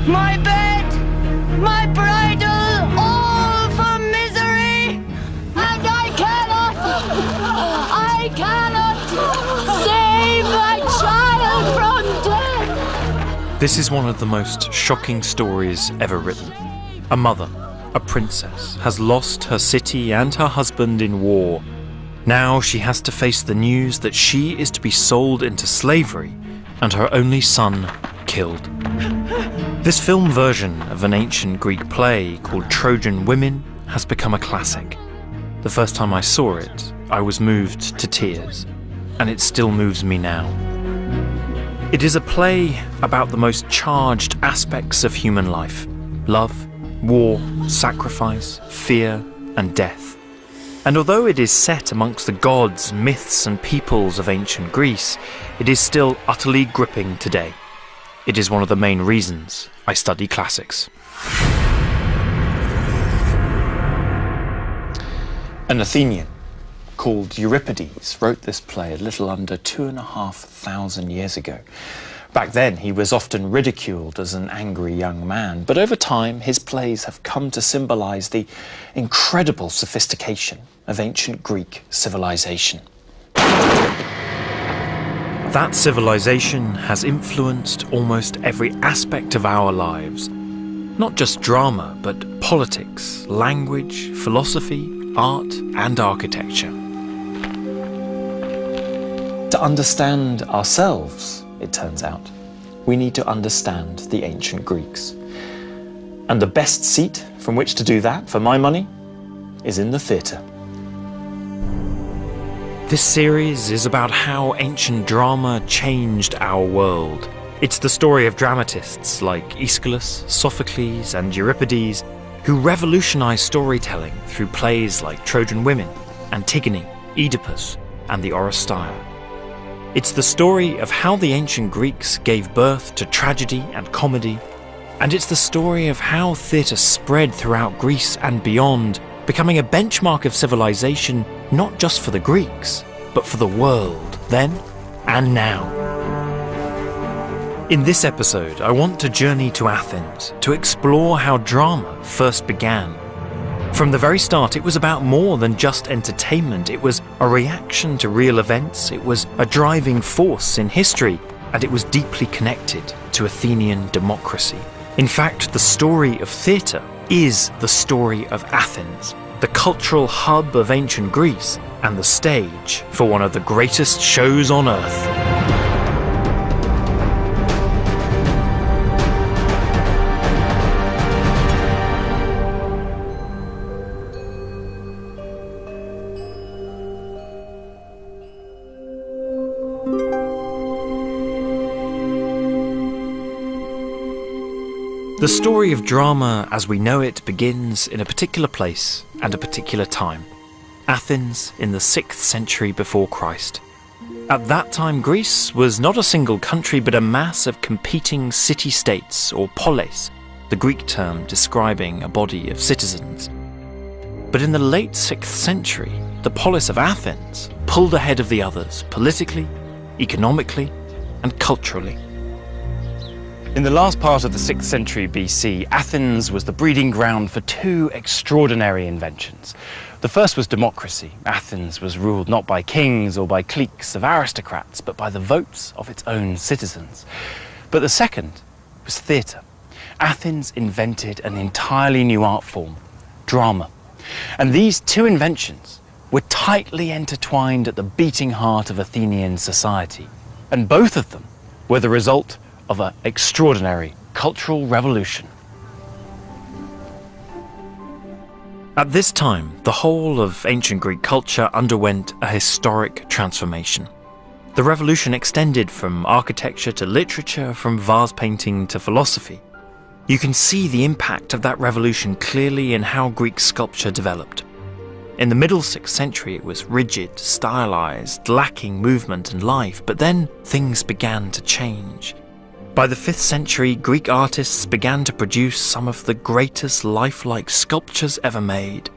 my bed, my bridal, all for misery, and I cannot save my child from death. This is one of the most shocking stories ever written. A mother, a princess, has lost her city and her husband in war. Now she has to face the news that she is to be sold into slavery and her only son killed. This film version of an ancient Greek play called Trojan Women has become a classic. The first time I saw it, I was moved to tears, and it still moves me now. It is a play about the most charged aspects of human life: love, war, sacrifice, fear, and death. And although it is set amongst the gods, myths, and peoples of ancient Greece, it is still utterly gripping today. It is one of the main reasons I study classics. An Athenian called Euripides wrote this play a little under 2,500 years ago. Back then, he was often ridiculed as an angry young man, but over time, his plays have come to symbolize the incredible sophistication of ancient Greek civilization. That civilization has influenced almost every aspect of our lives. Not just drama, but politics, language, philosophy, art, and architecture. To understand ourselves, it turns out, we need to understand the ancient Greeks. And the best seat from which to do that, for my money, is in the theatre. This series is about how ancient drama changed our world. It's the story of dramatists like Aeschylus, Sophocles, and Euripides, who revolutionized storytelling through plays like Trojan Women, Antigone, Oedipus, and the Oresteia. It's the story of how the ancient Greeks gave birth to tragedy and comedy, and it's the story of how theatre spread throughout Greece and beyond, becoming a benchmark of civilization not just for the Greeks, but for the world then and now. In this episode, I want to journey to Athens to explore how drama first began. From the very start, it was about more than just entertainment. It was a reaction to real events, it was a driving force in history, and it was deeply connected to Athenian democracy. In fact, the story of theatre is the story of Athens, the cultural hub of ancient Greece, and the stage for one of the greatest shows on earth. The story of drama as we know it begins in a particular place and a particular time. Athens in the 6th century before Christ. At that time, Greece was not a single country but a mass of competing city-states, or polis, the Greek term describing a body of citizens. But in the late 6th century, the polis of Athens pulled ahead of the others politically, economically, and culturally. In the last part of the 6th century BC, Athens was the breeding ground for two extraordinary inventions. The first was democracy. Athens was ruled not by kings or by cliques of aristocrats, but by the votes of its own citizens. But the second was theatre. Athens invented an entirely new art form, drama. And these two inventions were tightly intertwined at the beating heart of Athenian society. And both of them were the result of an extraordinary cultural revolution. At this time, the whole of ancient Greek culture underwent a historic transformation. The revolution extended from architecture to literature, from vase painting to philosophy. You can see the impact of that revolution clearly in how Greek sculpture developed. In the middle 6th century, it was rigid, stylized, lacking movement and life, but then things began to change. By the 5th century, Greek artists began to produce some of the greatest lifelike sculptures ever made.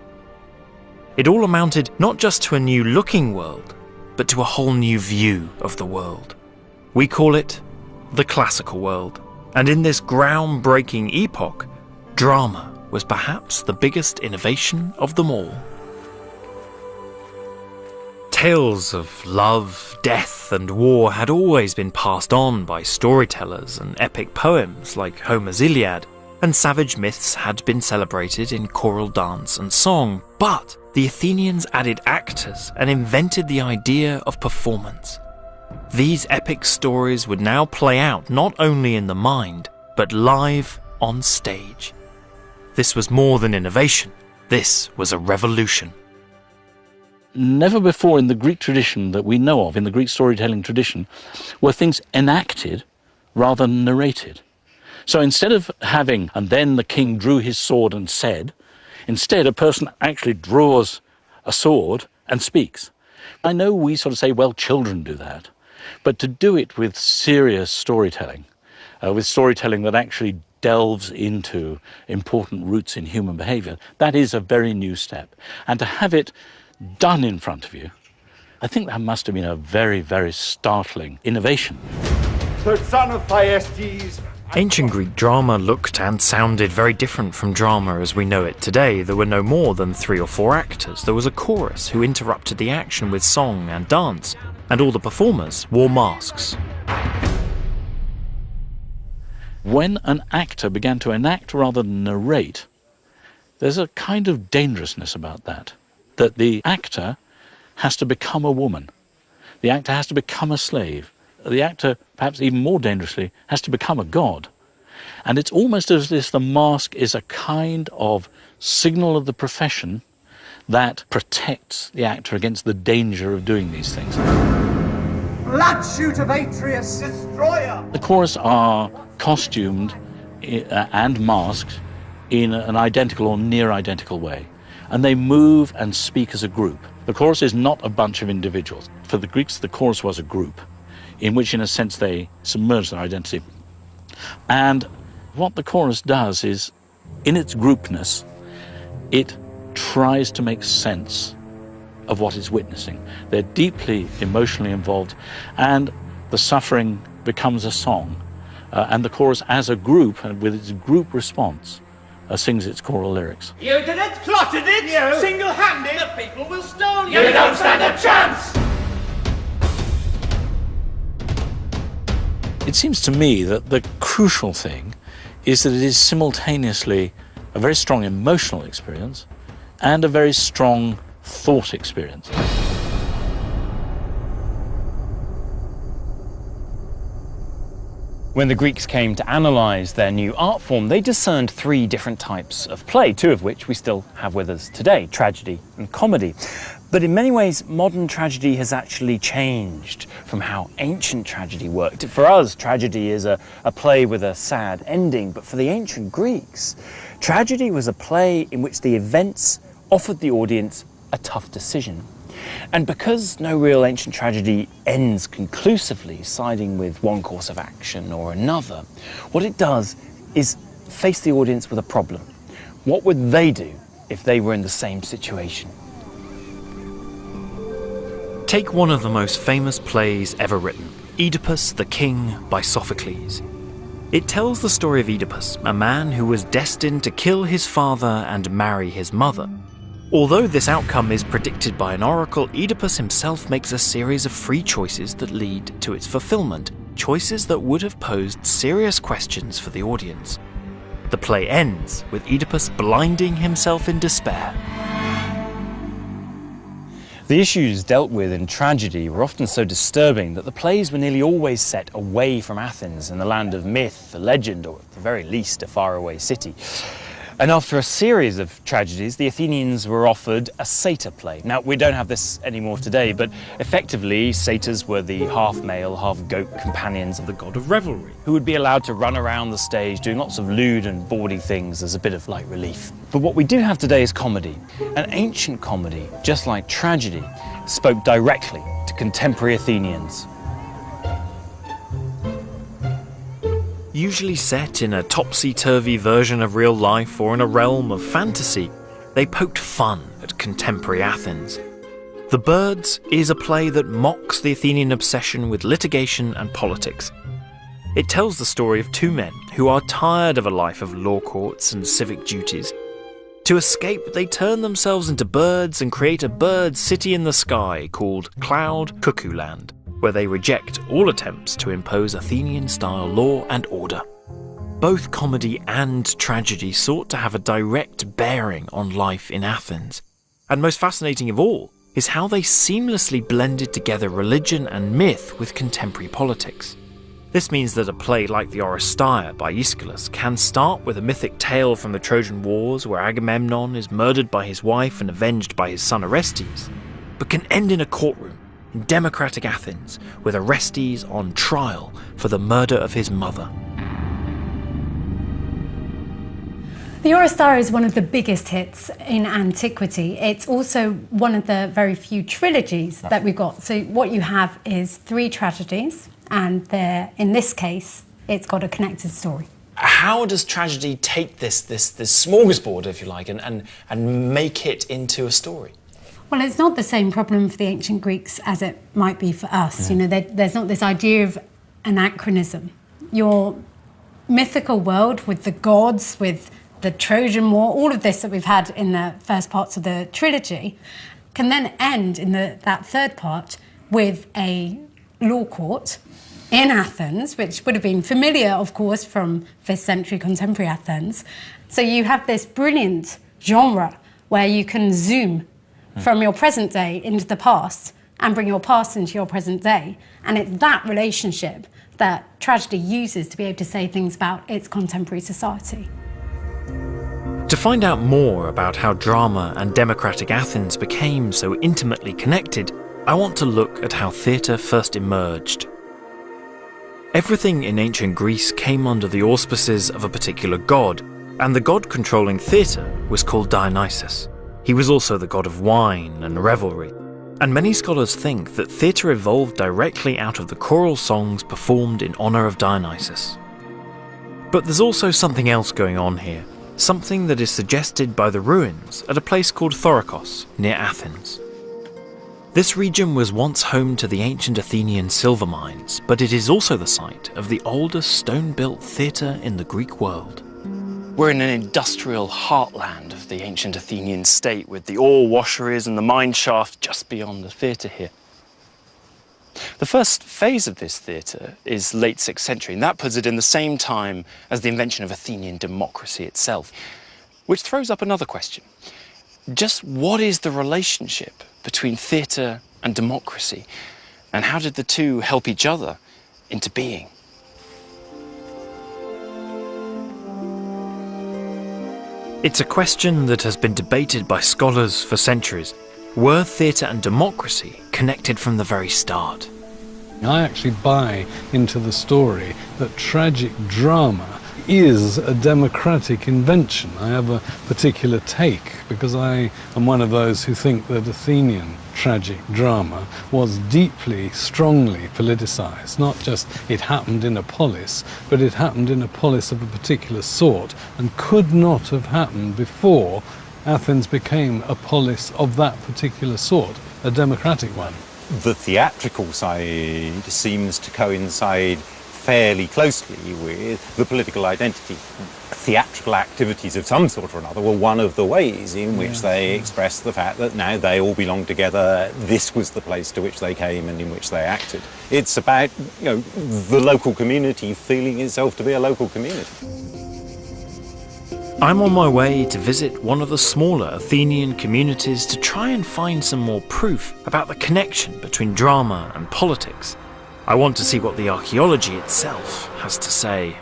It all amounted not just to a new looking world, but to a whole new view of the world. We call it the classical world. And in this groundbreaking epoch, drama was perhaps the biggest innovation of them all. Tales of love, death, and war had always been passed on by storytellers, and epic poems like Homer's Iliad and savage myths had been celebrated in choral dance and song, but the Athenians added actors and invented the idea of performance. These epic stories would now play out not only in the mind, but live on stage. This was more than innovation. This was a revolution. Never before in the Greek tradition that we know of, in the Greek storytelling tradition, were things enacted rather than narrated. So instead of having, and then the king drew his sword and said, instead a person actually draws a sword and speaks. I know we sort of say, well, children do that, but to do it with serious storytelling, with storytelling that actually delves into important roots in human behaviour, that is a very new step. And to have it done in front of you, I think that must have been a very, very startling innovation. The son of Thyestes. Ancient Greek drama looked and sounded very different from drama as we know it today. There were no more than 3 or 4 actors. There was a chorus who interrupted the action with song and dance, and all the performers wore masks. When an actor began to enact rather than narrate, there's a kind of dangerousness about that the actor has to become a woman. The actor has to become a slave. The actor, perhaps even more dangerously, has to become a god. And it's almost as if the mask is a kind of signal of the profession that protects the actor against the danger of doing these things. Blood shoot of Atreus, destroyer! The chorus are costumed and masked in an identical or near identical way. And they move and speak as a group. The chorus is not a bunch of individuals. For the Greeks, the chorus was a group, in which, in a sense, they submerge their identity. And what the chorus does is, in its groupness, it tries to make sense of what it's witnessing. They're deeply emotionally involved, and the suffering becomes a song. And the chorus, as a group, and with its group response, sings its choral lyrics. You did it, plotted it, you single-handed. The people will stone you. You don't stand a chance. It seems to me that the crucial thing is that it is simultaneously a very strong emotional experience and a very strong thought experience. When the Greeks came to analyse their new art form, they discerned 3 different types of play, 2 of which we still have with us today, tragedy and comedy. But in many ways, modern tragedy has actually changed from how ancient tragedy worked. For us, tragedy is a play with a sad ending, but for the ancient Greeks, tragedy was a play in which the events offered the audience a tough decision. And because no real ancient tragedy ends conclusively, siding with one course of action or another, what it does is face the audience with a problem. What would they do if they were in the same situation? Take one of the most famous plays ever written, Oedipus the King by Sophocles. It tells the story of Oedipus, a man who was destined to kill his father and marry his mother. Although this outcome is predicted by an oracle, Oedipus himself makes a series of free choices that lead to its fulfillment, choices that would have posed serious questions for the audience. The play ends with Oedipus blinding himself in despair. The issues dealt with in tragedy were often so disturbing that the plays were nearly always set away from Athens in the land of myth, legend, or at the very least a faraway city. And after a series of tragedies, the Athenians were offered a satyr play. Now, we don't have this anymore today, but effectively, satyrs were the half-male, half-goat companions of the god of revelry, who would be allowed to run around the stage doing lots of lewd and bawdy things as a bit of light relief. But what we do have today is comedy. And ancient comedy, just like tragedy, spoke directly to contemporary Athenians. Usually set in a topsy-turvy version of real life or in a realm of fantasy, they poked fun at contemporary Athens. The Birds is a play that mocks the Athenian obsession with litigation and politics. It tells the story of two men who are tired of a life of law courts and civic duties. To escape, they turn themselves into birds and create a bird city in the sky called Cloud Cuckoo Land, where they reject all attempts to impose Athenian-style law and order. Both comedy and tragedy sought to have a direct bearing on life in Athens. And most fascinating of all is how they seamlessly blended together religion and myth with contemporary politics. This means that a play like the Oresteia by Aeschylus can start with a mythic tale from the Trojan Wars where Agamemnon is murdered by his wife and avenged by his son Orestes, but can end in a courtroom in democratic Athens with Orestes on trial for the murder of his mother. The Oresteia is one of the biggest hits in antiquity. It's also one of the very few trilogies that we've got. So what you have is 3 tragedies, and in this case, it's got a connected story. How does tragedy take this smorgasbord, if you like, and make it into a story? Well, it's not the same problem for the ancient Greeks as it might be for us. You know, there's not this idea of anachronism. Your mythical world with the gods, with the Trojan War, all of this that we've had in the first parts of the trilogy, can then end in that third part with a law court in Athens, which would have been familiar, of course, from 5th century contemporary Athens. So you have this brilliant genre where you can zoom from your present day into the past and bring your past into your present day. And it's that relationship that tragedy uses to be able to say things about its contemporary society. To find out more about how drama and democratic Athens became so intimately connected, I want to look at how theatre first emerged. Everything in ancient Greece came under the auspices of a particular god, and the god controlling theatre was called Dionysus. He was also the god of wine and revelry, and many scholars think that theatre evolved directly out of the choral songs performed in honour of Dionysus. But there's also something else going on here, something that is suggested by the ruins at a place called Thorikos, near Athens. This region was once home to the ancient Athenian silver mines, but it is also the site of the oldest stone-built theatre in the Greek world. We're in an industrial heartland of the ancient Athenian state, with the ore washeries and the mine shaft just beyond the theatre here. The first phase of this theatre is late 6th century, and that puts it in the same time as the invention of Athenian democracy itself, which throws up another question. Just what is the relationship between theatre and democracy, and how did the two help each other into being? It's a question that has been debated by scholars for centuries. Were theatre and democracy connected from the very start? I actually buy into the story that tragic drama is a democratic invention. I have a particular take because I am one of those who think that Athenian tragic drama was deeply, strongly politicized. Not just it happened in a polis, but it happened in a polis of a particular sort and could not have happened before Athens became a polis of that particular sort, a democratic one. The theatrical side seems to coincide fairly closely with the political identity. Theatrical activities of some sort or another were one of the ways in which they expressed the fact that now they all belong together, this was the place to which they came and in which they acted. It's about, the local community feeling itself to be a local community. I'm on my way to visit one of the smaller Athenian communities to try and find some more proof about the connection between drama and politics. I want to see what the archaeology itself has to say.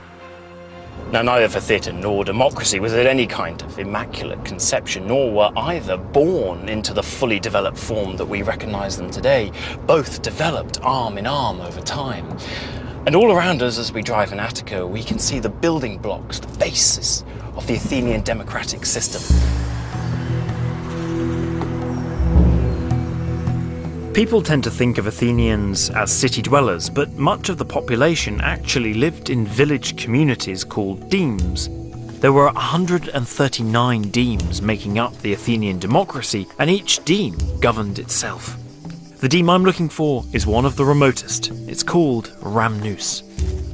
Now, neither for theatre nor democracy was it any kind of immaculate conception, nor were either born into the fully developed form that we recognise them today. Both developed arm in arm over time. And all around us as we drive in Attica, we can see the building blocks, the basis of the Athenian democratic system. People tend to think of Athenians as city dwellers, but much of the population actually lived in village communities called demes. There were 139 demes making up the Athenian democracy, and each deme governed itself. The deme I'm looking for is one of the remotest. It's called Rhamnous.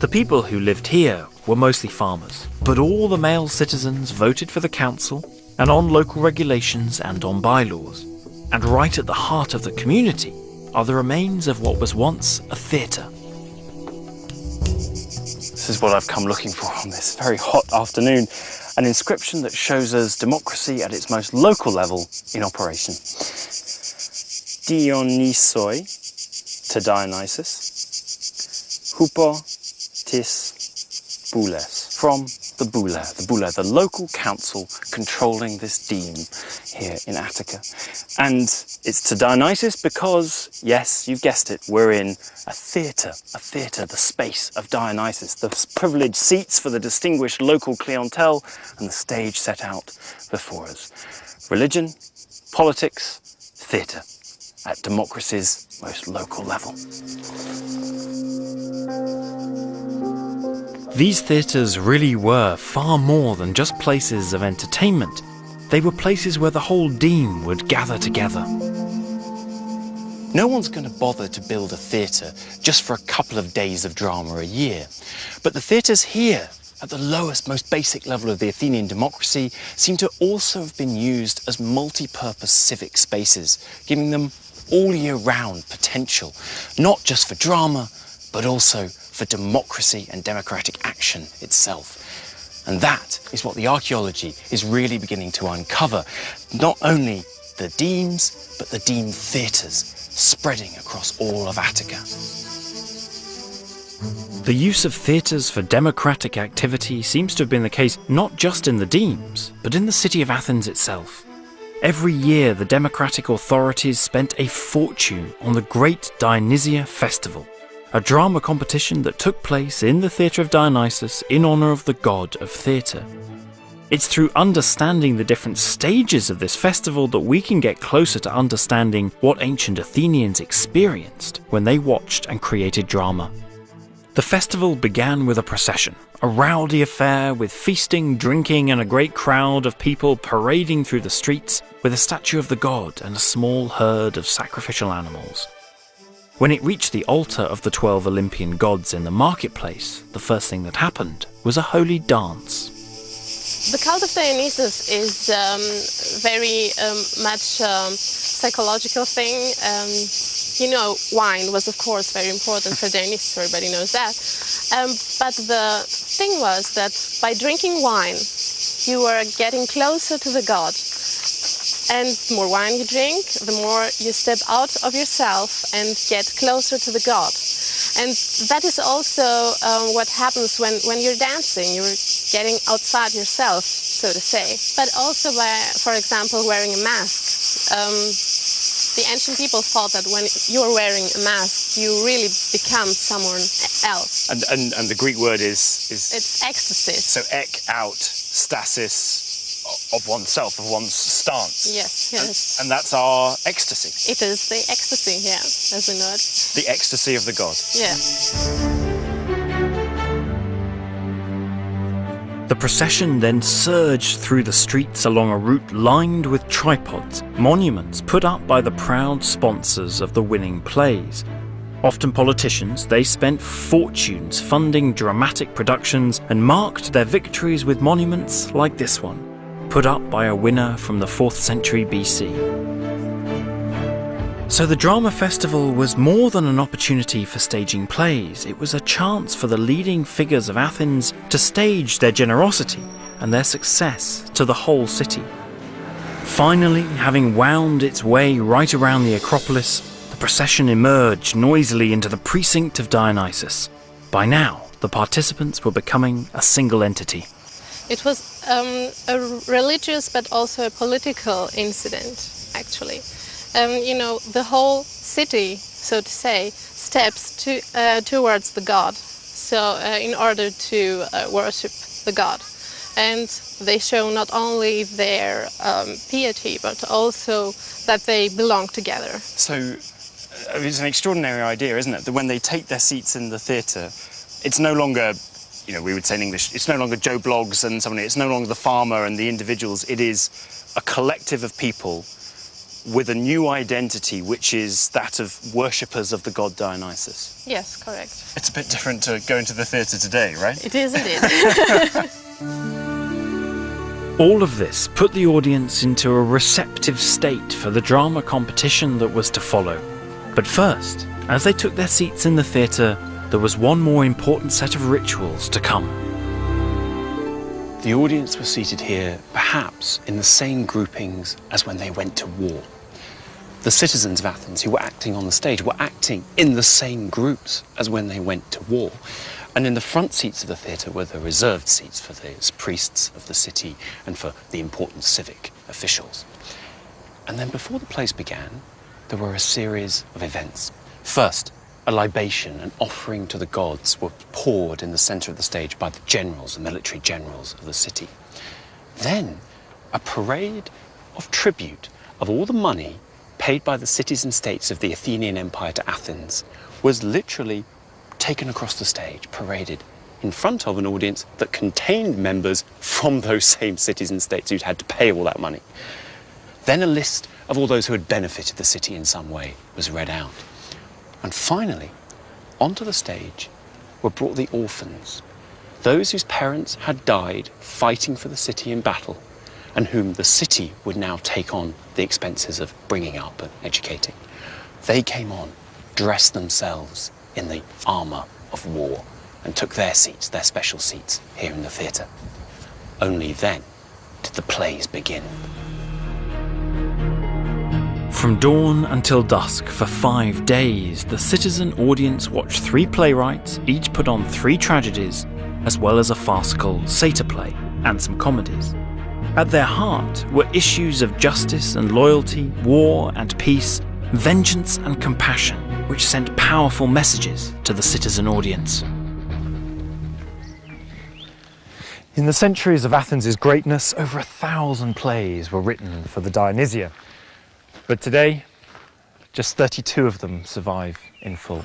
The people who lived here were mostly farmers, but all the male citizens voted for the council and on local regulations and on bylaws. And right at the heart of the community are the remains of what was once a theatre. This is what I've come looking for on this very hot afternoon. An inscription that shows us democracy at its most local level in operation. Dionysoi to Dionysus, hupo tis boules, from the boule, the local council controlling this deme here in Attica. And it's to Dionysus because, yes, you've guessed it, we're in a theatre, the space of Dionysus, the privileged seats for the distinguished local clientele, and the stage set out before us. Religion, politics, theatre, at democracy's most local level. These theatres really were far more than just places of entertainment. They were places where the whole deme would gather together. No one's going to bother to build a theatre just for a couple of days of drama a year. But the theatres here, at the lowest, most basic level of the Athenian democracy, seem to also have been used as multi-purpose civic spaces, giving them all year round potential, not just for drama, but also for democracy and democratic action itself. And that is what the archaeology is really beginning to uncover. Not only the demes, but the deme theatres spreading across all of Attica. The use of theatres for democratic activity seems to have been the case not just in the demes, but in the city of Athens itself. Every year the democratic authorities spent a fortune on the Great Dionysia Festival, a drama competition that took place in the Theatre of Dionysus in honour of the god of theatre. It's through understanding the different stages of this festival that we can get closer to understanding what ancient Athenians experienced when they watched and created drama. The festival began with a procession, a rowdy affair with feasting, drinking and a great crowd of people parading through the streets with a statue of the god and a small herd of sacrificial animals. When it reached the altar of the 12 Olympian gods in the marketplace, the first thing that happened was a holy dance. The cult of Dionysus is very much psychological thing. Wine was of course very important for Dionysus, everybody knows that. But the thing was that by drinking wine, you were getting closer to the god. And the more wine you drink, the more you step out of yourself and get closer to the god. And that is also what happens when you're dancing. You're getting outside yourself, so to say. But also by, for example, wearing a mask. The ancient people thought that when you're wearing a mask, you really become someone else. And the Greek word is... It's ecstasy. So ek, out, stasis, of oneself, of one's stance. Yes. And that's our ecstasy. It is the ecstasy, yeah, as we know it. The ecstasy of the god. Yeah. The procession then surged through the streets along a route lined with tripods, monuments put up by the proud sponsors of the winning plays. Often politicians, they spent fortunes funding dramatic productions and marked their victories with monuments like this one, put up by a winner from the 4th century BC. So the drama festival was more than an opportunity for staging plays. It was a chance for the leading figures of Athens to stage their generosity and their success to the whole city. Finally, having wound its way right around the Acropolis, the procession emerged noisily into the precinct of Dionysus. By now, the participants were becoming a single entity. It was a religious but also a political incident, actually. The whole city, so to say, steps towards the god, so in order to worship the god. And they show not only their piety, but also that they belong together. So it's an extraordinary idea, isn't it? That when they take their seats in the theatre, it's no longer, we would say in English, it's no longer Joe Bloggs and somebody, it's no longer the farmer and the individuals, it is a collective of people with a new identity, which is that of worshippers of the god Dionysus. Yes, correct. It's a bit different to going to the theatre today, right? It is indeed. All of this put the audience into a receptive state for the drama competition that was to follow. But first, as they took their seats in the theatre, there was one more important set of rituals to come. The audience were seated here, perhaps in the same groupings as when they went to war. The citizens of Athens who were acting on the stage were acting in the same groups as when they went to war. And in the front seats of the theatre were the reserved seats for the priests of the city and for the important civic officials. And then before the plays began, there were a series of events. First, a libation, an offering to the gods, were poured in the centre of the stage by the generals, the military generals of the city. Then, a parade of tribute of all the money paid by the cities and states of the Athenian Empire to Athens was literally taken across the stage, paraded in front of an audience that contained members from those same cities and states who'd had to pay all that money. Then a list of all those who had benefited the city in some way was read out. And finally, onto the stage were brought the orphans, those whose parents had died fighting for the city in battle, and whom the city would now take on the expenses of bringing up and educating. They came on, dressed themselves in the armour of war, and took their seats, their special seats, here in the theatre. Only then did the plays begin. From dawn until dusk for 5 days, the citizen audience watched 3 playwrights, each put on 3 tragedies, as well as a farcical satyr play and some comedies. At their heart were issues of justice and loyalty, war and peace, vengeance and compassion, which sent powerful messages to the citizen audience. In the centuries of Athens' greatness, over 1,000 plays were written for the Dionysia. But today, just 32 of them survive in full.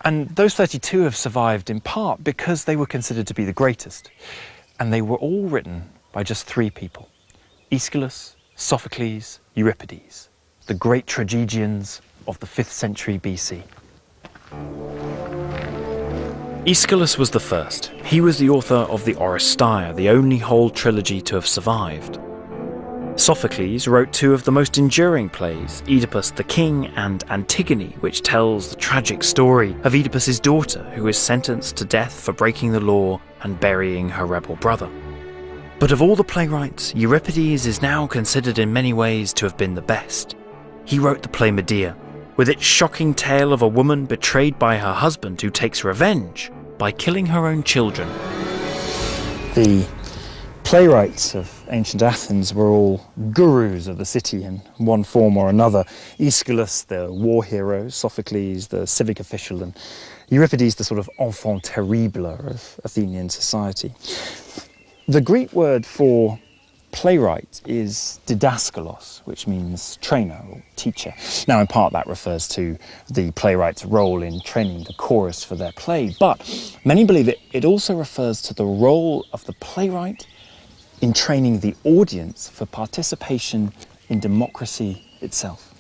And those 32 have survived in part because they were considered to be the greatest. And they were all written by just 3 people: Aeschylus, Sophocles, Euripides, the great tragedians of the 5th century BC. Aeschylus was the first. He was the author of the Oresteia, the only whole trilogy to have survived. Sophocles wrote 2 of the most enduring plays, Oedipus the King and Antigone, which tells the tragic story of Oedipus's daughter, who is sentenced to death for breaking the law and burying her rebel brother. But of all the playwrights, Euripides is now considered in many ways to have been the best. He wrote the play Medea, with its shocking tale of a woman betrayed by her husband who takes revenge by killing her own children. The playwrights of ancient Athens were all gurus of the city in one form or another. Aeschylus, the war hero, Sophocles, the civic official, and Euripides, the sort of enfant terrible of Athenian society. The Greek word for playwright is didaskalos, which means trainer or teacher. Now, in part, that refers to the playwright's role in training the chorus for their play, but many believe it also refers to the role of the playwright in training the audience for participation in democracy itself.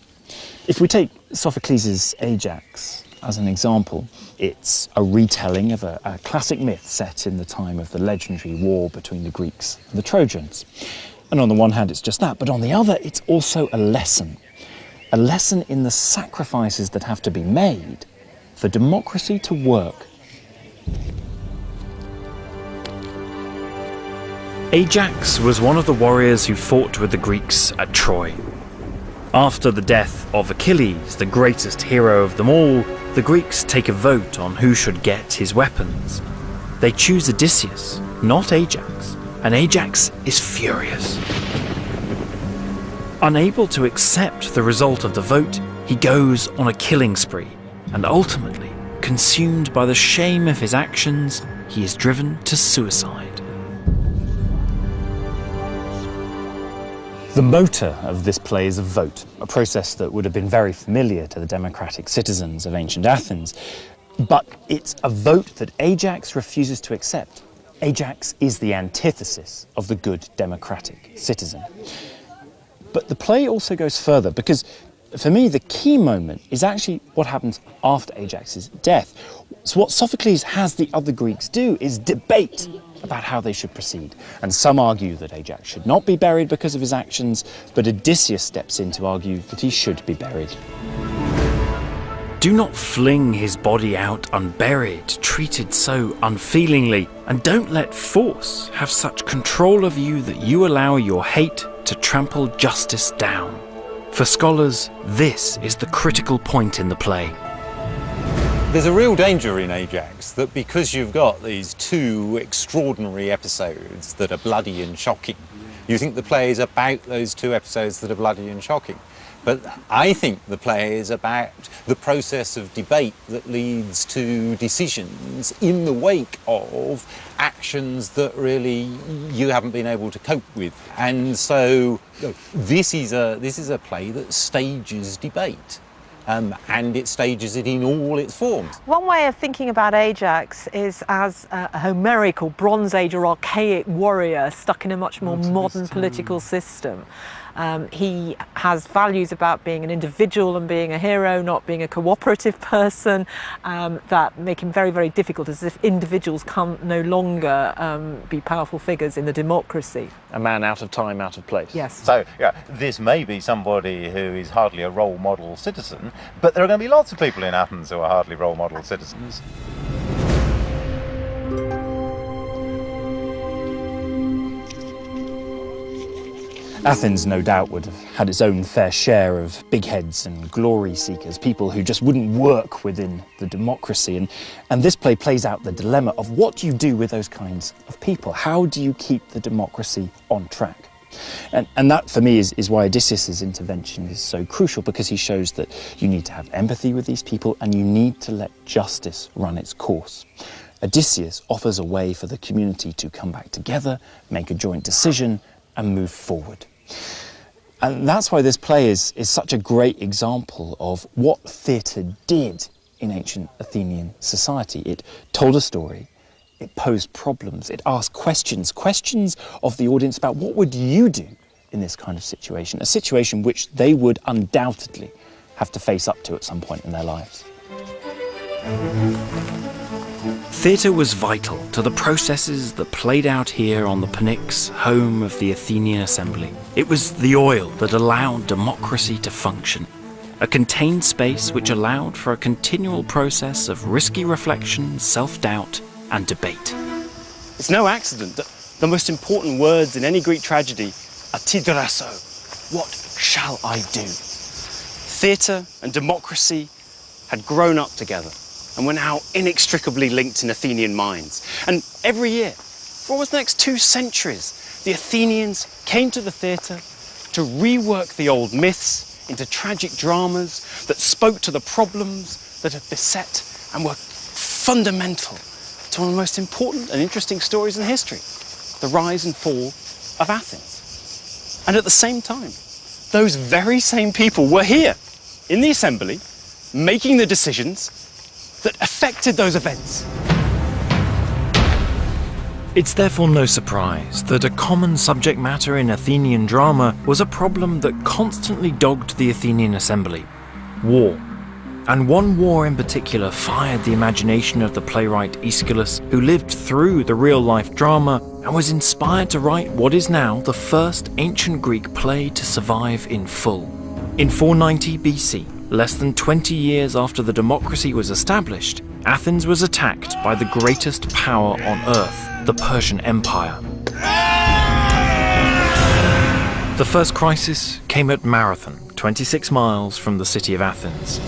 If we take Sophocles' Ajax as an example, it's a retelling of a classic myth set in the time of the legendary war between the Greeks and the Trojans. And on the one hand, it's just that, but on the other, it's also a lesson in the sacrifices that have to be made for democracy to work. Ajax was one of the warriors who fought with the Greeks at Troy. After the death of Achilles, the greatest hero of them all, the Greeks take a vote on who should get his weapons. They choose Odysseus, not Ajax, and Ajax is furious. Unable to accept the result of the vote, he goes on a killing spree, and ultimately, consumed by the shame of his actions, he is driven to suicide. The motor of this play is a vote, a process that would have been very familiar to the democratic citizens of ancient Athens. But it's a vote that Ajax refuses to accept. Ajax is the antithesis of the good democratic citizen. But the play also goes further, because for me the key moment is actually what happens after Ajax's death. So what Sophocles has the other Greeks do is debate about how they should proceed. And some argue that Ajax should not be buried because of his actions, but Odysseus steps in to argue that he should be buried. Do not fling his body out unburied, treated so unfeelingly, and don't let force have such control of you that you allow your hate to trample justice down. For scholars, this is the critical point in the play. There's a real danger in Ajax that because you've got these two extraordinary episodes that are bloody and shocking, you think the play is about those two episodes that are bloody and shocking. But I think the play is about the process of debate that leads to decisions in the wake of actions that really you haven't been able to cope with. And so this is a play that stages debate. And it stages it in all its forms. One way of thinking about Ajax is as a Homeric or Bronze Age or archaic warrior stuck in a much more modern political system. He has values about being an individual and being a hero, not being a cooperative person, that make him very, very difficult, as if individuals can no longer be powerful figures in the democracy. A man out of time, out of place. Yes. So, yeah, this may be somebody who is hardly a role model citizen, but there are going to be lots of people in Athens who are hardly role model citizens. Athens, no doubt, would have had its own fair share of big heads and glory seekers, people who just wouldn't work within the democracy. And this play plays out the dilemma of what do you do with those kinds of people? How do you keep the democracy on track? And that, for me, is why Odysseus' intervention is so crucial, because he shows that you need to have empathy with these people and you need to let justice run its course. Odysseus offers a way for the community to come back together, make a joint decision, and move forward. And that's why this play is such a great example of what theatre did in ancient Athenian society. It told a story, it posed problems, it asked questions of the audience about what would you do in this kind of situation, a situation which they would undoubtedly have to face up to at some point in their lives. Theatre was vital to the processes that played out here on the Pnyx, home of the Athenian assembly. It was the oil that allowed democracy to function, a contained space which allowed for a continual process of risky reflection, self-doubt, and debate. It's no accident that the most important words in any Greek tragedy are tidrasso, what shall I do? Theatre and democracy had grown up together and were now inextricably linked in Athenian minds. And every year, for almost the next 2 centuries, the Athenians came to the theatre to rework the old myths into tragic dramas that spoke to the problems that had beset and were fundamental to one of the most important and interesting stories in history, the rise and fall of Athens. And at the same time, those very same people were here in the assembly making the decisions that affected those events. It's therefore no surprise that a common subject matter in Athenian drama was a problem that constantly dogged the Athenian assembly: war. And one war in particular fired the imagination of the playwright Aeschylus, who lived through the real-life drama and was inspired to write what is now the first ancient Greek play to survive in full. In 490 BC, less than 20 years after the democracy was established, Athens was attacked by the greatest power on earth, the Persian Empire. The first crisis came at Marathon, 26 miles from the city of Athens.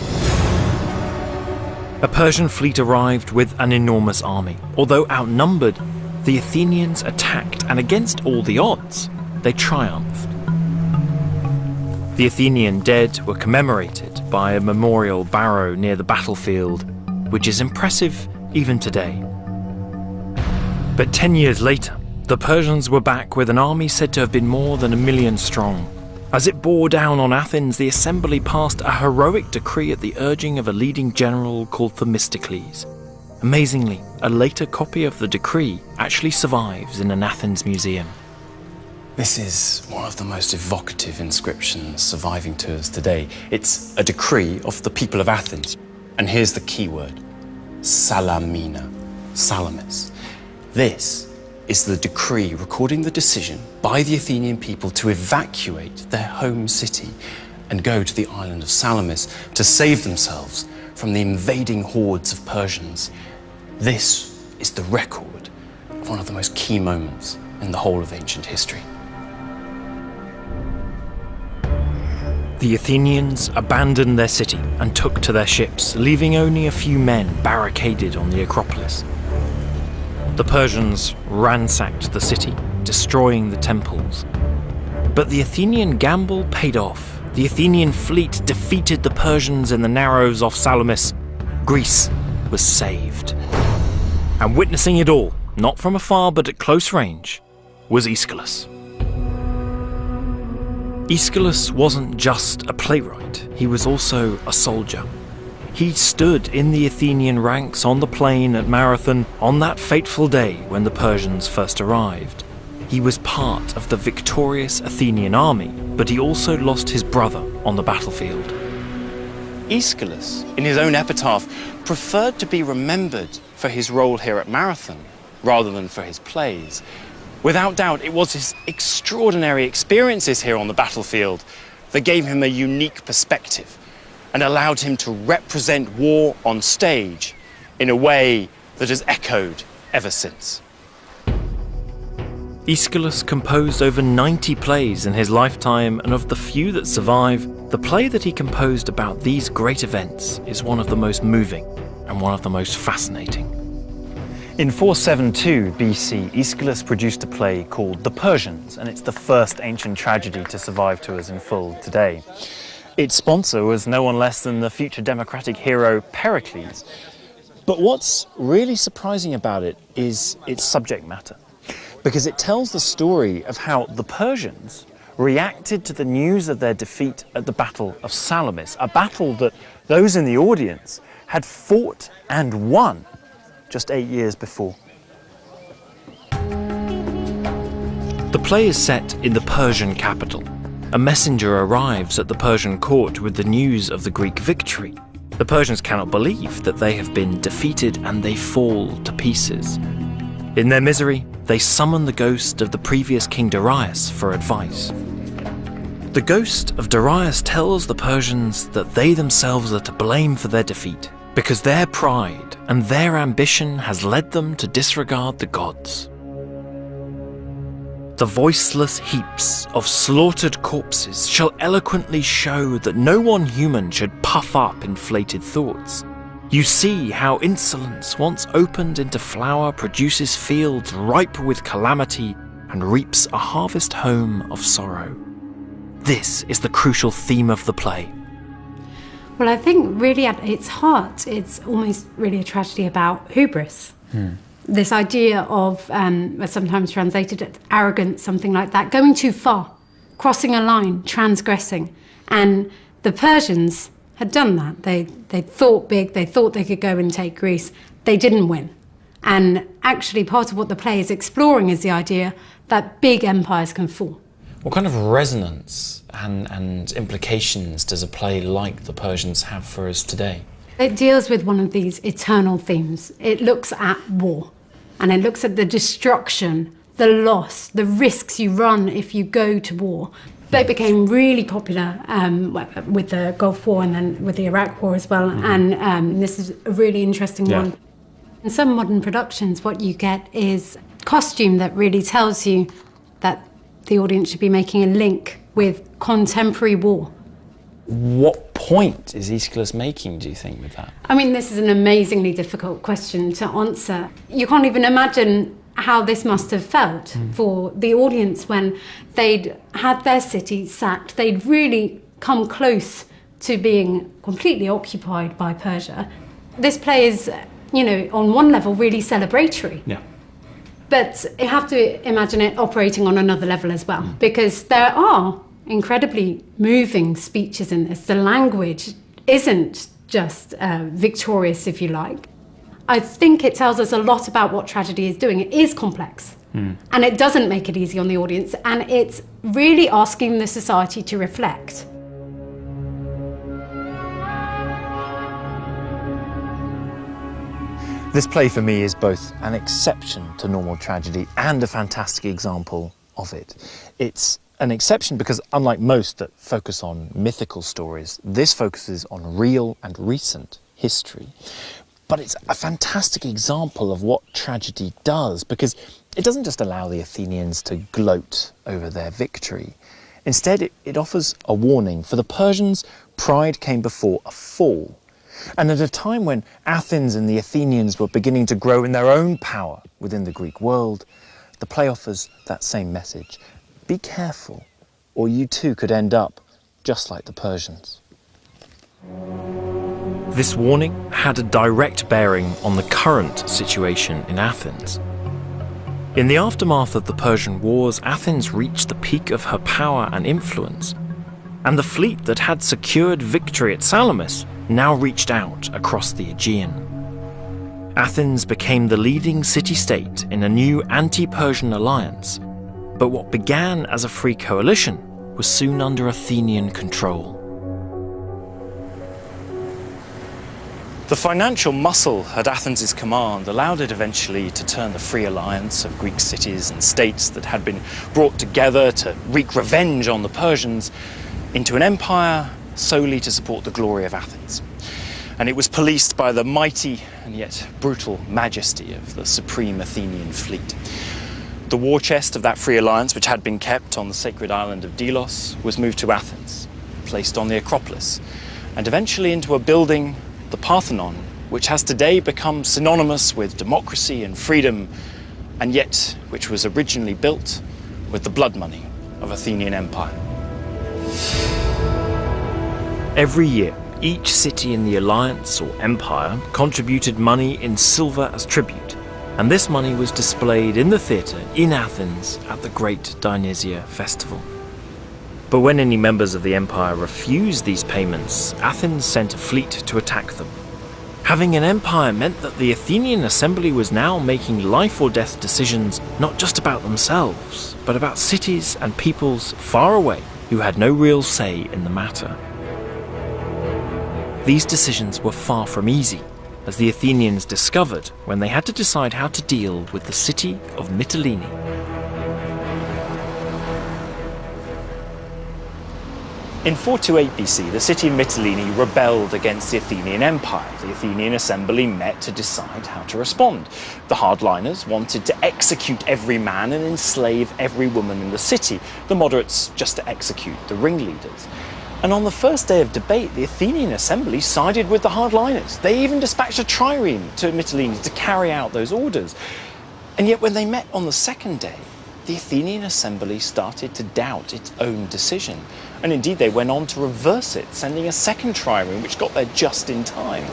A Persian fleet arrived with an enormous army. Although outnumbered, the Athenians attacked, and against all the odds, they triumphed. The Athenian dead were commemorated by a memorial barrow near the battlefield, which is impressive even today. But 10 years later, the Persians were back with an army said to have been more than 1 million strong. As it bore down on Athens, the assembly passed a heroic decree at the urging of a leading general called Themistocles. Amazingly, a later copy of the decree actually survives in an Athens museum. This is one of the most evocative inscriptions surviving to us today. It's a decree of the people of Athens. And here's the key word: Salamina, Salamis. This is the decree recording the decision by the Athenian people to evacuate their home city and go to the island of Salamis to save themselves from the invading hordes of Persians. This is the record of one of the most key moments in the whole of ancient history. The Athenians abandoned their city and took to their ships, leaving only a few men barricaded on the Acropolis. The Persians ransacked the city, destroying the temples. But the Athenian gamble paid off. The Athenian fleet defeated the Persians in the narrows off Salamis. Greece was saved. And witnessing it all, not from afar but at close range, was Aeschylus. Aeschylus wasn't just a playwright, he was also a soldier. He stood in the Athenian ranks on the plain at Marathon on that fateful day when the Persians first arrived. He was part of the victorious Athenian army, but he also lost his brother on the battlefield. Aeschylus, in his own epitaph, preferred to be remembered for his role here at Marathon rather than for his plays. Without doubt, it was his extraordinary experiences here on the battlefield that gave him a unique perspective and allowed him to represent war on stage in a way that has echoed ever since. Aeschylus composed over 90 plays in his lifetime, and of the few that survive, the play that he composed about these great events is one of the most moving and one of the most fascinating. In 472 BC, Aeschylus produced a play called The Persians, and it's the first ancient tragedy to survive to us in full today. Its sponsor was no one less than the future democratic hero Pericles. But what's really surprising about it is its subject matter, because it tells the story of how the Persians reacted to the news of their defeat at the Battle of Salamis, a battle that those in the audience had fought and won just 8 years before. The play is set in the Persian capital. A messenger arrives at the Persian court with the news of the Greek victory. The Persians cannot believe that they have been defeated and they fall to pieces. In their misery, they summon the ghost of the previous king Darius for advice. The ghost of Darius tells the Persians that they themselves are to blame for their defeat, because their pride and their ambition has led them to disregard the gods. The voiceless heaps of slaughtered corpses shall eloquently show that no one human should puff up inflated thoughts. You see how insolence, once opened into flower, produces fields ripe with calamity and reaps a harvest home of sorrow. This is the crucial theme of the play. Well, I think really at its heart, it's almost really a tragedy about hubris. This idea of, sometimes translated as arrogance, something like that, going too far, crossing a line, transgressing. And the Persians had done that. They thought big, they thought they could go and take Greece. They didn't win. And actually part of what the play is exploring is the idea that big empires can fall. What kind of resonance and implications does a play like The Persians have for us today? It deals with one of these eternal themes. It looks at war, and it looks at the destruction, the loss, the risks you run if you go to war. But it became really popular with the Gulf War and then with the Iraq War as well, and this is a really interesting one. In some modern productions, what you get is costume that really tells you that the audience should be making a link with contemporary war. What point is Aeschylus making, do you think, with that? I mean, this is an amazingly difficult question to answer. You can't even imagine how this must have felt for the audience when they'd had their city sacked. They'd really come close to being completely occupied by Persia. This play is, you know, on one level really celebratory. Yeah. But you have to imagine it operating on another level as well, because there are incredibly moving speeches in this. The language isn't just victorious, if you like. I think it tells us a lot about what tragedy is doing. It is complex. And it doesn't make it easy on the audience, and it's really asking the society to reflect. This play for me is both an exception to normal tragedy and a fantastic example of it. It's an exception because, unlike most that focus on mythical stories, this focuses on real and recent history. But it's a fantastic example of what tragedy does, because it doesn't just allow the Athenians to gloat over their victory. Instead, it offers a warning. For the Persians, pride came before a fall. And at a time when Athens and the Athenians were beginning to grow in their own power within the Greek world, the play offers that same message. Be careful, or you too could end up just like the Persians. This warning had a direct bearing on the current situation in Athens. In the aftermath of the Persian Wars, Athens reached the peak of her power and influence, and the fleet that had secured victory at Salamis now reached out across the Aegean. Athens became the leading city-state in a new anti-Persian alliance, but what began as a free coalition was soon under Athenian control. The financial muscle at Athens' command allowed it eventually to turn the free alliance of Greek cities and states that had been brought together to wreak revenge on the Persians into an empire solely to support the glory of Athens. And it was policed by the mighty and yet brutal majesty of the supreme Athenian fleet. The war chest of that free alliance, which had been kept on the sacred island of Delos, was moved to Athens, placed on the Acropolis, and eventually into a building, the Parthenon, which has today become synonymous with democracy and freedom, and yet which was originally built with the blood money of Athenian Empire. Every year, each city in the alliance or empire contributed money in silver as tribute, and this money was displayed in the theatre in Athens at the Great Dionysia Festival. But when any members of the empire refused these payments, Athens sent a fleet to attack them. Having an empire meant that the Athenian assembly was now making life or death decisions not just about themselves, but about cities and peoples far away who had no real say in the matter. These decisions were far from easy, as the Athenians discovered when they had to decide how to deal with the city of Mytilene. In 428 BC, the city of Mytilene rebelled against the Athenian Empire. The Athenian assembly met to decide how to respond. The hardliners wanted to execute every man and enslave every woman in the city, the moderates just to execute the ringleaders. And on the first day of debate, the Athenian assembly sided with the hardliners. They even dispatched a trireme to Mytilene to carry out those orders. And yet when they met on the second day, the Athenian assembly started to doubt its own decision. And indeed, they went on to reverse it, sending a second trireme, which got there just in time.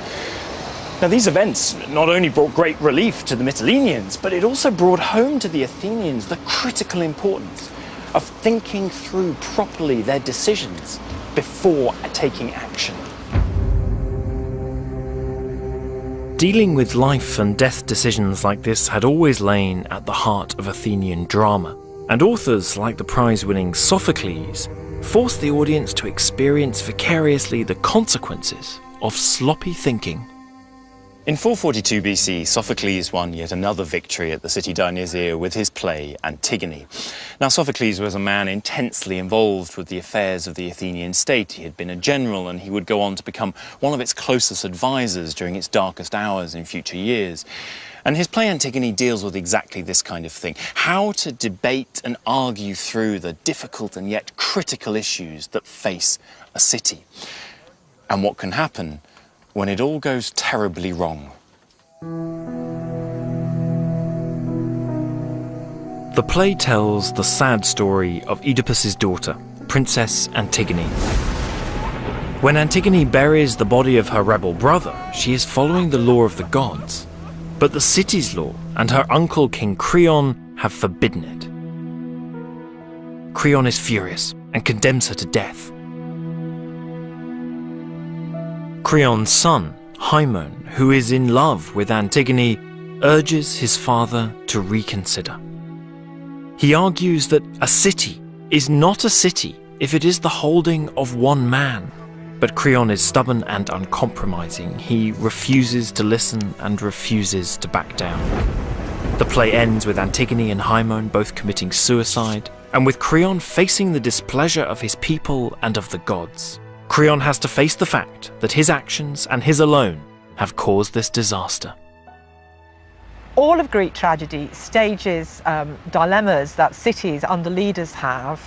Now, these events not only brought great relief to the Mytileneans, but it also brought home to the Athenians the critical importance of thinking through properly their decisions before taking action. Dealing with life and death decisions like this had always lain at the heart of Athenian drama, and authors like the prize-winning Sophocles forced the audience to experience vicariously the consequences of sloppy thinking. In 442 BC, Sophocles won yet another victory at the city Dionysia with his play Antigone. Now, Sophocles was a man intensely involved with the affairs of the Athenian state. He had been a general, and he would go on to become one of its closest advisors during its darkest hours in future years. And his play Antigone deals with exactly this kind of thing: how to debate and argue through the difficult and yet critical issues that face a city, and what can happen when it all goes terribly wrong. The play tells the sad story of Oedipus's daughter, Princess Antigone. When Antigone buries the body of her rebel brother, she is following the law of the gods. But the city's law and her uncle King Creon have forbidden it. Creon is furious and condemns her to death. Creon's son, Haemon, who is in love with Antigone, urges his father to reconsider. He argues that a city is not a city if it is the holding of one man. But Creon is stubborn and uncompromising. He refuses to listen and refuses to back down. The play ends with Antigone and Haemon both committing suicide, and with Creon facing the displeasure of his people and of the gods. Creon has to face the fact that his actions and his alone have caused this disaster. All of Greek tragedy stages dilemmas that cities under leaders have,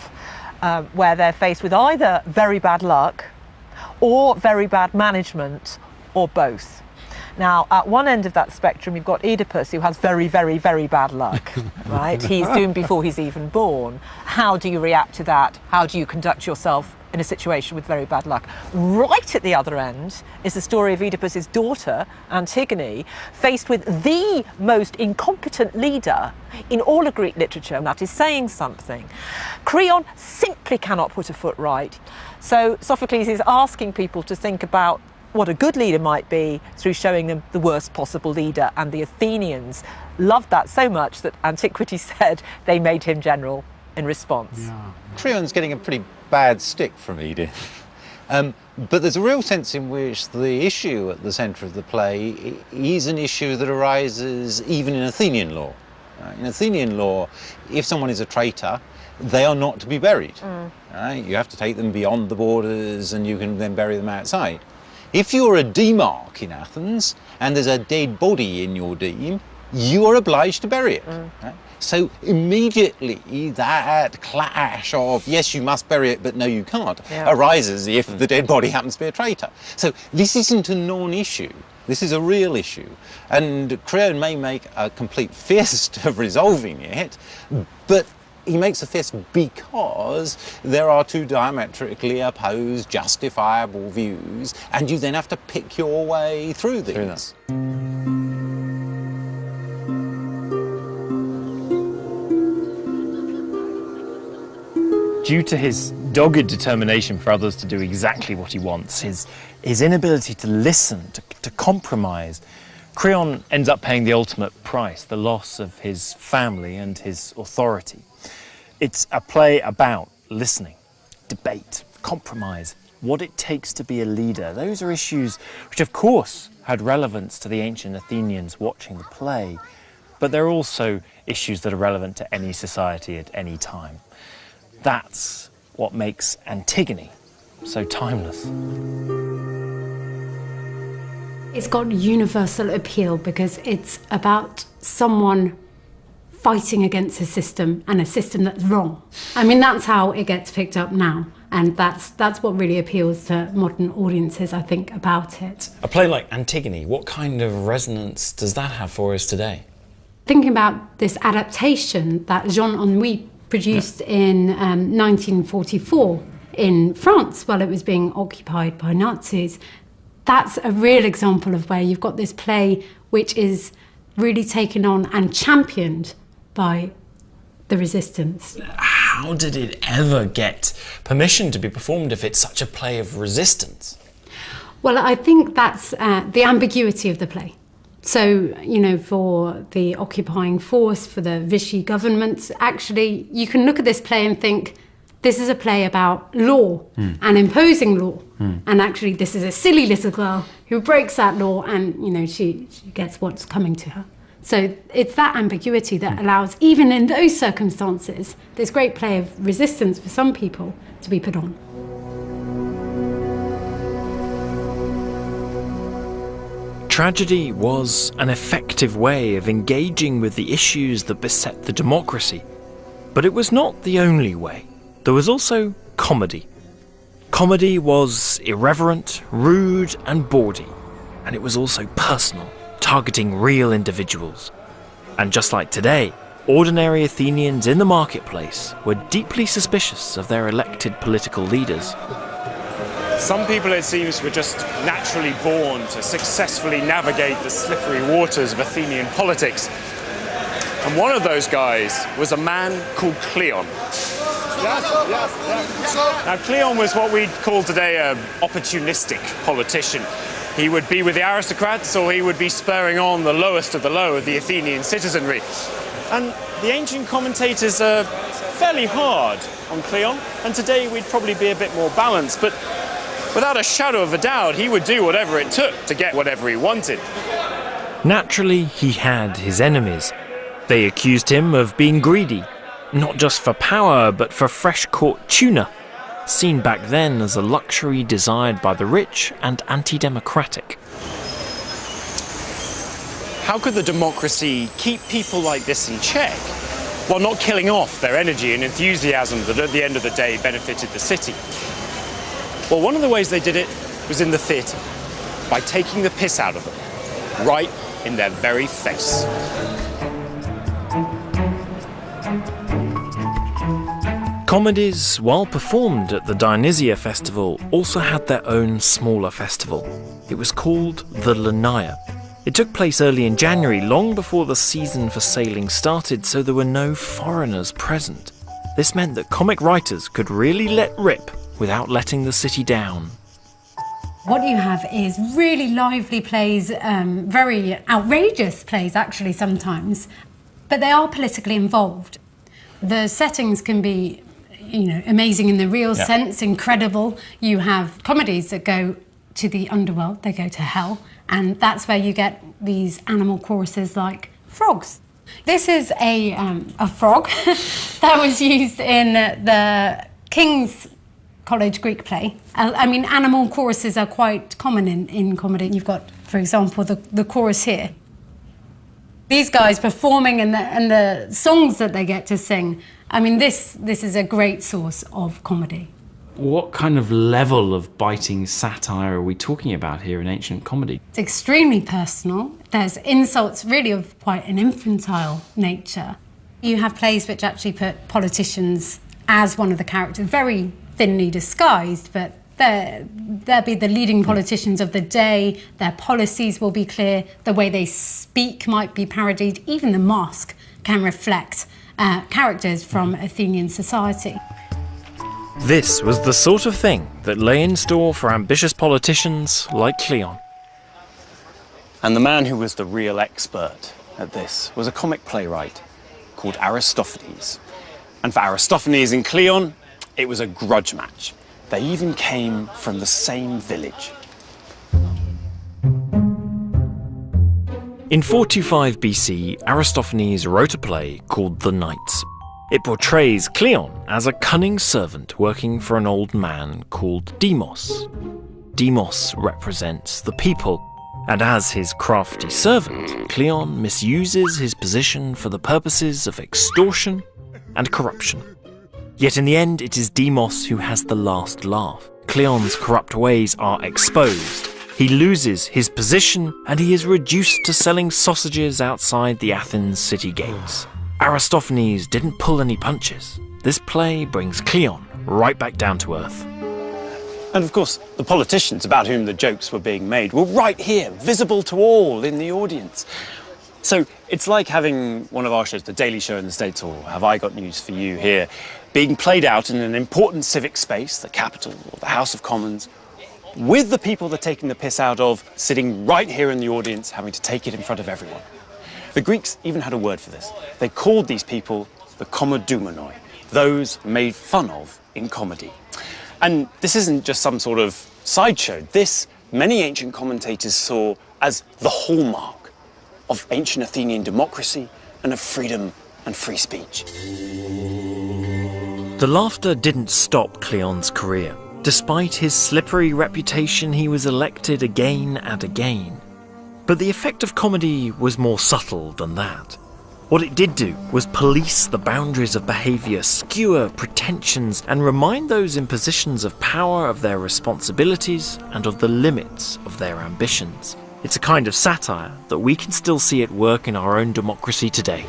where they're faced with either very bad luck or very bad management, or both. Now, at one end of that spectrum, you've got Oedipus, who has very, very, very bad luck, right? He's doomed before he's even born. How do you react to that? How do you conduct yourself in a situation with very bad luck? Right at the other end is the story of Oedipus's daughter, Antigone, faced with the most incompetent leader in all of Greek literature, and that is saying something. Creon simply cannot put a foot right. So Sophocles is asking people to think about what a good leader might be through showing them the worst possible leader, and the Athenians loved that so much that antiquity said they made him general in response. Yeah. Creon's getting a pretty bad stick from Edith. But there's a real sense in which the issue at the centre of the play is an issue that arises even in Athenian law. In Athenian law, if someone is a traitor, they are not to be buried. Right? You have to take them beyond the borders and you can then bury them outside. If you're a demarch in Athens and there's a dead body in your deme, you are obliged to bury it. Right? So immediately that clash of yes, you must bury it, but no, you can't, arises if the dead body happens to be a traitor. So this isn't a non-issue. This is a real issue. And Creon may make a complete fist of resolving it, but he makes a fist because there are two diametrically opposed justifiable views, and you then have to pick your way through these. Due to his dogged determination for others to do exactly what he wants, his inability to listen, to compromise, Creon ends up paying the ultimate price, the loss of his family and his authority. It's a play about listening, debate, compromise, what it takes to be a leader. Those are issues which, of course, had relevance to the ancient Athenians watching the play, but they're also issues that are relevant to any society at any time. That's what makes Antigone so timeless. It's got universal appeal because it's about someone fighting against a system, and a system that's wrong. I mean, that's how it gets picked up now, and that's what really appeals to modern audiences, I think, about it. A play like Antigone, what kind of resonance does that have for us today? Thinking about this adaptation that Jean Anouilh produced in 1944 in France while it was being occupied by Nazis, that's a real example of where you've got this play which is really taken on and championed by the resistance. How did it ever get permission to be performed if it's such a play of resistance? Well, I think that's the ambiguity of the play. So, you know, for the occupying force, for the Vichy government, actually, you can look at this play and think, this is a play about law and imposing law. And actually, this is a silly little girl who breaks that law and, you know, she gets what's coming to her. So it's that ambiguity that allows, even in those circumstances, this great play of resistance for some people to be put on. Tragedy was an effective way of engaging with the issues that beset the democracy. But it was not the only way. There was also comedy. Comedy was irreverent, rude and bawdy. And it was also personal, targeting real individuals. And just like today, ordinary Athenians in the marketplace were deeply suspicious of their elected political leaders. Some people, it seems, were just naturally born to successfully navigate the slippery waters of Athenian politics. And one of those guys was a man called Cleon. Now, Cleon was what we'd call today an opportunistic politician. He would be with the aristocrats, or he would be spurring on the lowest of the low of the Athenian citizenry. And the ancient commentators are fairly hard on Cleon, and today we'd probably be a bit more balanced, but without a shadow of a doubt, he would do whatever it took to get whatever he wanted. Naturally, he had his enemies. They accused him of being greedy, not just for power, but for fresh-caught tuna, seen back then as a luxury desired by the rich and anti-democratic. How could the democracy keep people like this in check while not killing off their energy and enthusiasm that at the end of the day benefited the city? Well, one of the ways they did it was in the theatre, by taking the piss out of them, right in their very face. Comedies, while performed at the Dionysia festival, also had their own smaller festival. It was called the Lanaya. It took place early in January, long before the season for sailing started, so there were no foreigners present. This meant that comic writers could really let rip without letting the city down. What you have is really lively plays, very outrageous plays actually sometimes, but they are politically involved. The settings can be, amazing in the real sense, incredible. You have comedies that go to the underworld, they go to hell, and that's where you get these animal choruses like frogs. This is a frog that was used in the King's College Greek play. Animal choruses are quite common in comedy. You've got, for example, the chorus here. These guys performing and the songs that they get to sing. This is a great source of comedy. What kind of level of biting satire are we talking about here in ancient comedy? It's extremely personal. There's insults really of quite an infantile nature. You have plays which actually put politicians as one of the characters, very thinly disguised, but they'll be the leading politicians of the day. Their policies will be clear. The way they speak might be parodied. Even the mask can reflect characters from Athenian society. This was the sort of thing that lay in store for ambitious politicians like Cleon. And the man who was the real expert at this was a comic playwright called Aristophanes. And for Aristophanes and Cleon, it was a grudge match. They even came from the same village. In 425 BC, Aristophanes wrote a play called The Knights. It portrays Cleon as a cunning servant working for an old man called Demos. Demos represents the people, and as his crafty servant, Cleon misuses his position for the purposes of extortion and corruption. Yet in the end, it is Demos who has the last laugh. Cleon's corrupt ways are exposed. He loses his position, and he is reduced to selling sausages outside the Athens city gates. Aristophanes didn't pull any punches. This play brings Cleon right back down to earth. And of course, the politicians about whom the jokes were being made were right here, visible to all in the audience. So it's like having one of our shows, The Daily Show in the States, or Have I Got News for You here, being played out in an important civic space, the Capitol or the House of Commons, with the people they're taking the piss out of sitting right here in the audience, having to take it in front of everyone. The Greeks even had a word for this. They called these people the komedoumenoi, those made fun of in comedy. And this isn't just some sort of sideshow. This, many ancient commentators saw as the hallmark of ancient Athenian democracy and of freedom and free speech. The laughter didn't stop Cleon's career. Despite his slippery reputation, he was elected again and again. But the effect of comedy was more subtle than that. What it did do was police the boundaries of behaviour, skewer pretensions, and remind those in positions of power of their responsibilities and of the limits of their ambitions. It's a kind of satire that we can still see at work in our own democracy today.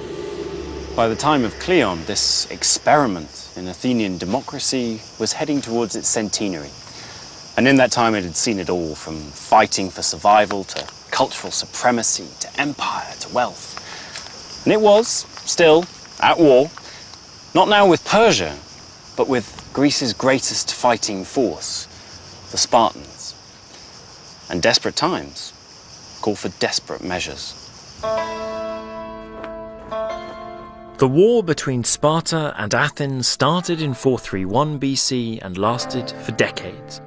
By the time of Cleon, this experiment in Athenian democracy was heading towards its centenary. And in that time, it had seen it all, from fighting for survival to cultural supremacy to empire to wealth. And it was still at war, not now with Persia, but with Greece's greatest fighting force, the Spartans. And desperate times call for desperate measures. The war between Sparta and Athens started in 431 BC and lasted for decades.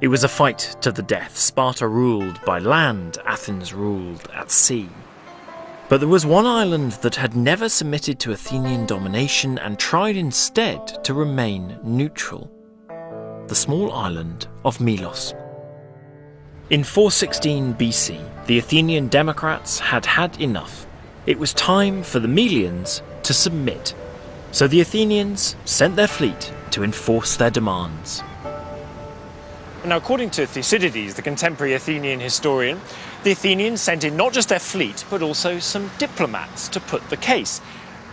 It was a fight to the death. Sparta ruled by land, Athens ruled at sea. But there was one island that had never submitted to Athenian domination and tried instead to remain neutral: the small island of Milos. In 416 BC, the Athenian democrats had had enough. It was time for the Melians to submit. So the Athenians sent their fleet to enforce their demands. Now, according to Thucydides, the contemporary Athenian historian, the Athenians sent in not just their fleet, but also some diplomats to put the case.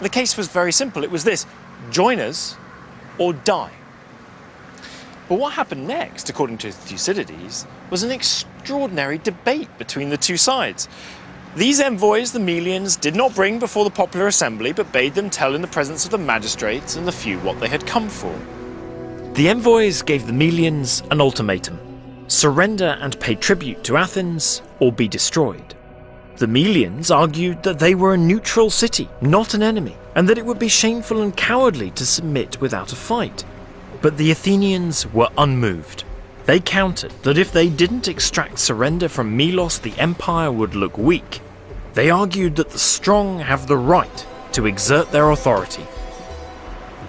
The case was very simple. It was this: join us or die. But what happened next, according to Thucydides, was an extraordinary debate between the two sides. These envoys the Melians did not bring before the popular assembly, but bade them tell in the presence of the magistrates and the few what they had come for. The envoys gave the Melians an ultimatum: surrender and pay tribute to Athens, or be destroyed. The Melians argued that they were a neutral city, not an enemy, and that it would be shameful and cowardly to submit without a fight. But the Athenians were unmoved. They countered that if they didn't extract surrender from Milos, the empire would look weak. They argued that the strong have the right to exert their authority.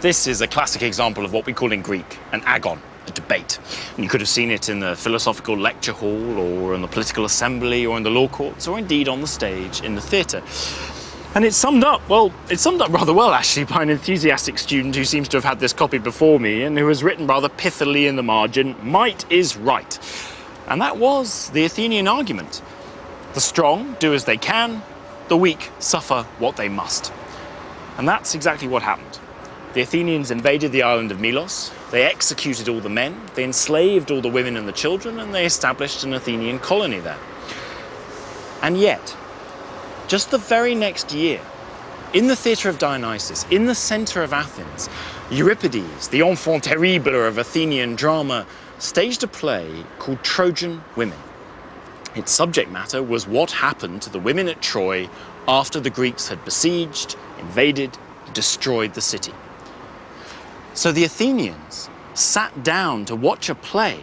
This is a classic example of what we call in Greek an agon, a debate. And you could have seen it in the philosophical lecture hall, or in the political assembly, or in the law courts, or indeed on the stage in the theatre. And it's summed up rather well, actually, by an enthusiastic student who seems to have had this copy before me and who has written rather pithily in the margin, "Might is right." And that was the Athenian argument. The strong do as they can, the weak suffer what they must. And that's exactly what happened. The Athenians invaded the island of Milos, they executed all the men, they enslaved all the women and the children, and they established an Athenian colony there. And yet, just the very next year, in the theatre of Dionysus, in the centre of Athens, Euripides, the enfant terrible of Athenian drama, staged a play called Trojan Women. Its subject matter was what happened to the women at Troy after the Greeks had besieged, invaded, destroyed the city. So the Athenians sat down to watch a play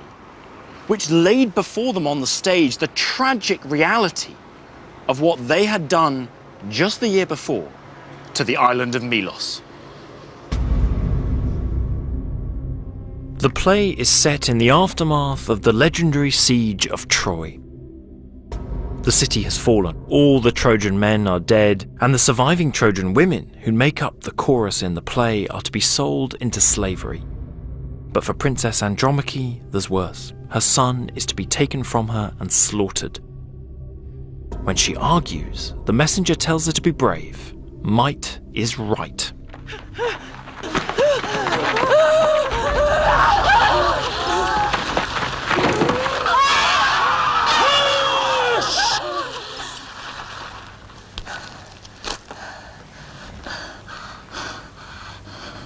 which laid before them on the stage the tragic reality of what they had done just the year before to the island of Milos. The play is set in the aftermath of the legendary siege of Troy. The city has fallen, all the Trojan men are dead, and the surviving Trojan women who make up the chorus in the play are to be sold into slavery. But for Princess Andromache, there's worse. Her son is to be taken from her and slaughtered. When she argues, the messenger tells her to be brave. Might is right.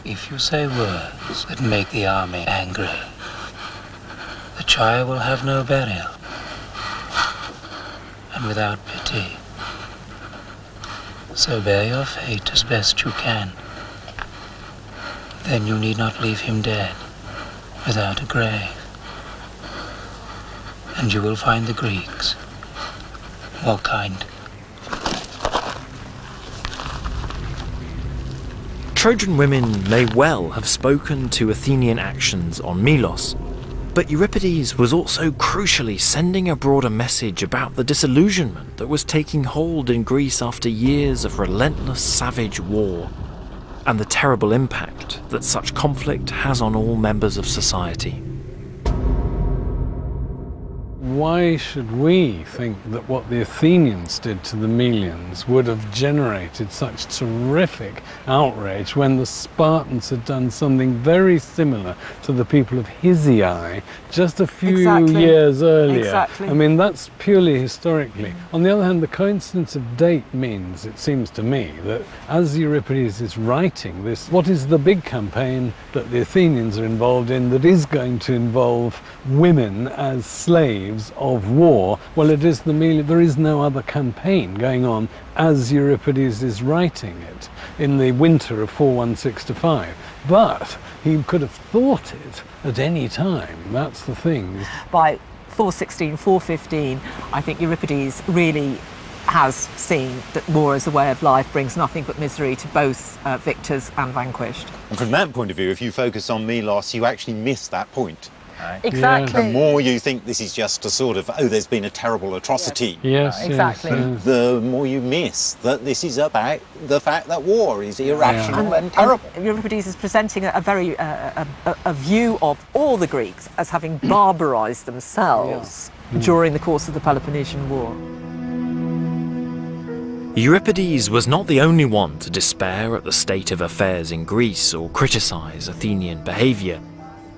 If you say words that make the army angry, the child will have no burial, and without pity. So bear your fate as best you can. Then you need not leave him dead, without a grave. And you will find the Greeks more kind. Trojan women may well have spoken to Athenian actions on Milos, but Euripides was also crucially sending abroad a message about the disillusionment that was taking hold in Greece after years of relentless savage war, and the terrible impact that such conflict has on all members of society. Why should we think that what the Athenians did to the Melians would have generated such terrific outrage when the Spartans had done something very similar to the people of Hysiae just a few years earlier? Exactly. I mean, that's purely historically. On the other hand, the coincidence of date means, it seems to me, that as Euripides is writing this, what is the big campaign that the Athenians are involved in that is going to involve women as slaves means of war, well, it is there is no other campaign going on as Euripides is writing it in the winter of 416-5. But he could have thought it at any time. That's the thing. By 416, 415, I think Euripides really has seen that war as a way of life brings nothing but misery to both victors and vanquished. And from that point of view, if you focus on Milos, you actually miss that point. Right? Exactly. The more you think this is just a sort of, oh, there's been a terrible atrocity. Yes, right? exactly. Yes. The more you miss that this is about the fact that war is irrational and terrible. And Euripides is presenting a very a view of all the Greeks as having barbarized themselves during the course of the Peloponnesian War. Euripides was not the only one to despair at the state of affairs in Greece or criticise Athenian behaviour.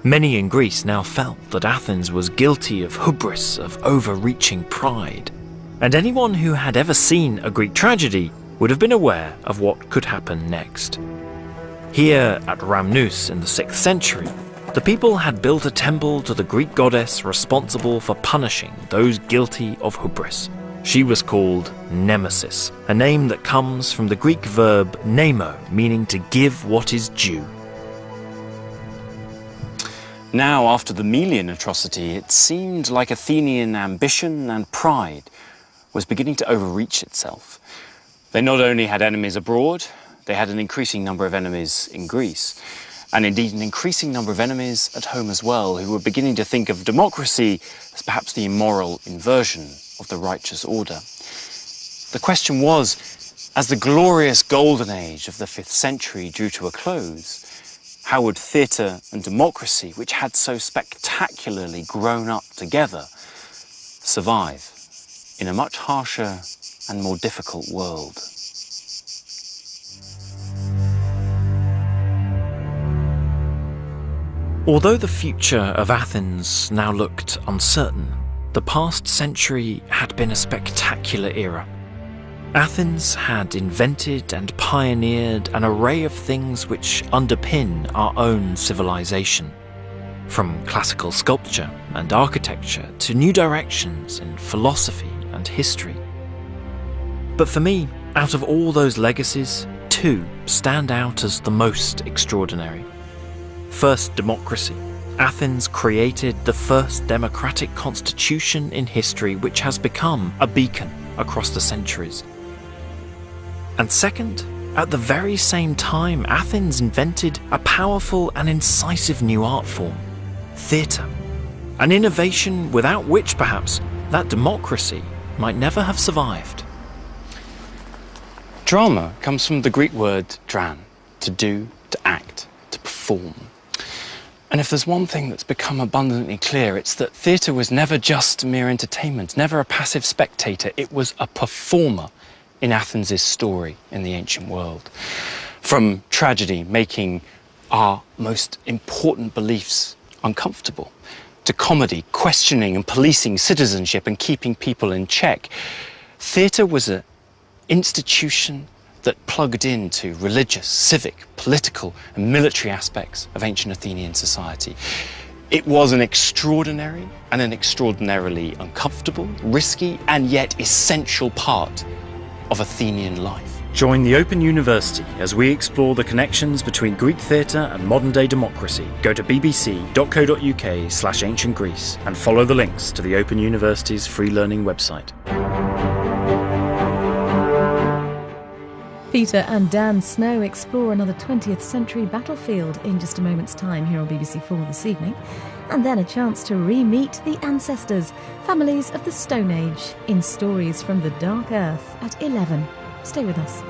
Many in Greece now felt that Athens was guilty of hubris, of overreaching pride. And anyone who had ever seen a Greek tragedy would have been aware of what could happen next. Here at Rhamnous in the 6th century, the people had built a temple to the Greek goddess responsible for punishing those guilty of hubris. She was called Nemesis, a name that comes from the Greek verb nemo, meaning to give what is due. Now, after the Melian atrocity, it seemed like Athenian ambition and pride was beginning to overreach itself. They not only had enemies abroad, they had an increasing number of enemies in Greece, and indeed an increasing number of enemies at home as well, who were beginning to think of democracy as perhaps the immoral inversion of the righteous order. The question was, as the glorious golden age of the 5th century drew to a close, how would theatre and democracy, which had so spectacularly grown up together, survive in a much harsher and more difficult world? Although the future of Athens now looked uncertain, the past century had been a spectacular era. Athens had invented and pioneered an array of things which underpin our own civilization, from classical sculpture and architecture to new directions in philosophy and history. But for me, out of all those legacies, two stand out as the most extraordinary. First, democracy. Athens created the first democratic constitution in history, which has become a beacon across the centuries. And second, at the very same time, Athens invented a powerful and incisive new art form, theatre. An innovation without which, perhaps, that democracy might never have survived. Drama comes from the Greek word dran, to do, to act, to perform. And if there's one thing that's become abundantly clear, it's that theatre was never just mere entertainment, never a passive spectator. It was a performer in Athens' story in the ancient world. From tragedy making our most important beliefs uncomfortable, to comedy questioning and policing citizenship and keeping people in check, theatre was an institution that plugged into religious, civic, political and military aspects of ancient Athenian society. It was an extraordinary and an extraordinarily uncomfortable, risky and yet essential part of Athenian life. Join the Open University as we explore the connections between Greek theatre and modern-day democracy. Go to bbc.co.uk/ancient Greece and follow the links to the Open University's free learning website. Peter and Dan Snow explore another 20th century battlefield in just a moment's time here on BBC4 this evening. And then a chance to re-meet the ancestors, families of the Stone Age, in Stories from the Dark Earth at 11. Stay with us.